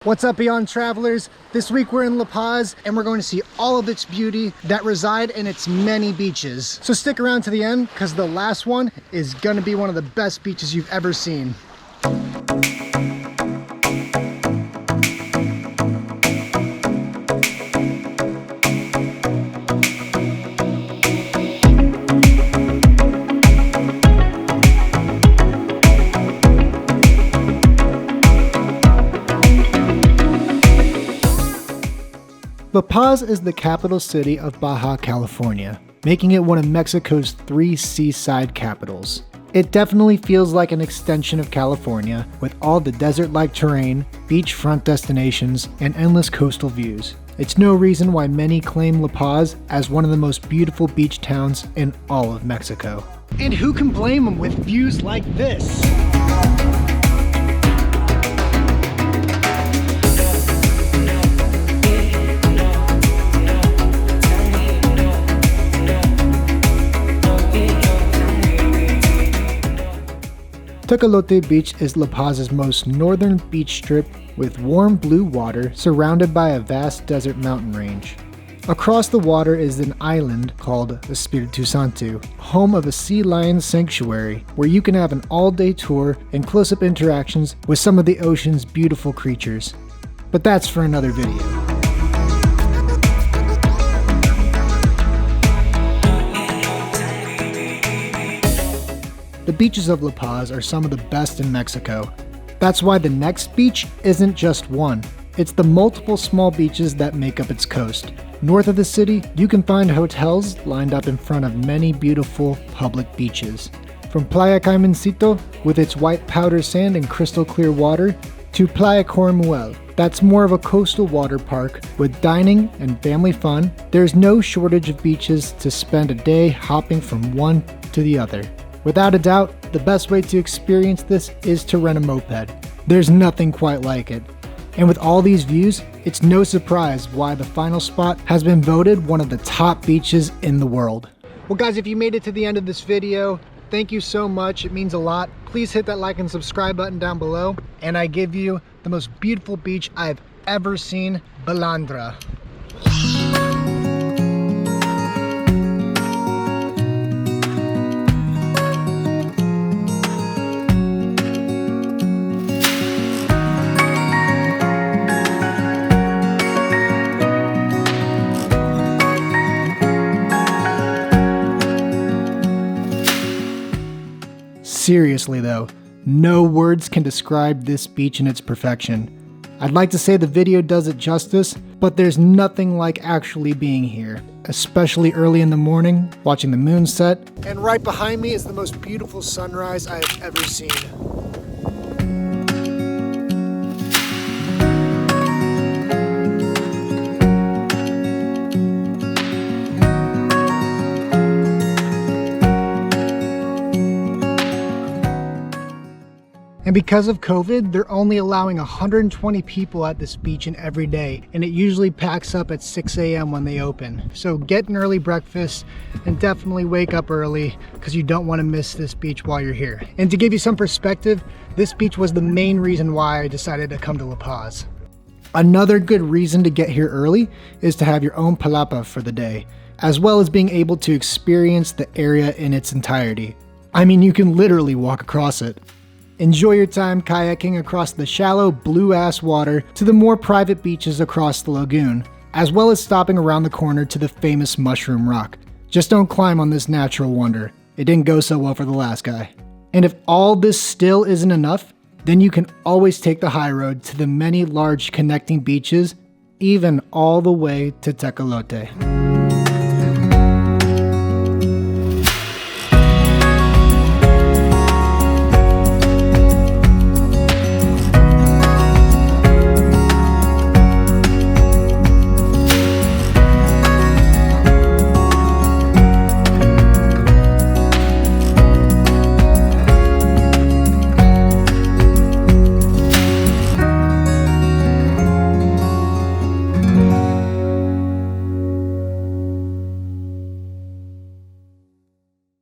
What's up, Beyond Travelers? This week we're in La Paz and we're going to see all of its beauty that reside in its many beaches. So stick around to the end because the last one is going to be one of the best beaches you've ever seen. La Paz is the capital city of Baja California, making it one of Mexico's 3 seaside capitals. It definitely feels like an extension of California, with all the desert-like terrain, beachfront destinations, and endless coastal views. It's no reason why many claim La Paz as one of the most beautiful beach towns in all of Mexico. And who can blame them with views like this? Tecolote Beach is La Paz's most northern beach strip with warm blue water surrounded by a vast desert mountain range. Across the water is an island called Espiritu Santo, home of a sea lion sanctuary where you can have an all-day tour and close-up interactions with some of the ocean's beautiful creatures. But that's for another video. The beaches of La Paz are some of the best in Mexico. That's why the next beach isn't just one. It's the multiple small beaches that make up its coast. North of the city, you can find hotels lined up in front of many beautiful public beaches. From Playa Caimancito, with its white powder sand and crystal clear water, to Playa Coromuel. That's more of a coastal water park with dining and family fun. There's no shortage of beaches to spend a day hopping from one to the other. Without a doubt, the best way to experience this is to rent a moped. There's nothing quite like it. And with all these views, it's no surprise why the final spot has been voted one of the top beaches in the world. Well guys, if you made it to the end of this video, thank you so much. It means a lot. Please hit that like and subscribe button down below. And I give you the most beautiful beach I've ever seen, Balandra. Seriously though, no words can describe this beach in its perfection. I'd like to say the video does it justice, but there's nothing like actually being here, especially early in the morning, watching the moon set. And right behind me is the most beautiful sunrise I have ever seen. And because of COVID, they're only allowing 120 people at this beach in every day, and it usually packs up at 6 a.m. when they open. So get an early breakfast and definitely wake up early because you don't want to miss this beach while you're here. And to give you some perspective, this beach was the main reason why I decided to come to La Paz. Another good reason to get here early is to have your own palapa for the day, as well as being able to experience the area in its entirety. I mean, you can literally walk across it. Enjoy your time kayaking across the shallow blue-ass water to the more private beaches across the lagoon, as well as stopping around the corner to the famous Mushroom Rock. Just don't climb on this natural wonder. It didn't go so well for the last guy. And if all this still isn't enough, then you can always take the high road to the many large connecting beaches, even all the way to Tecolote.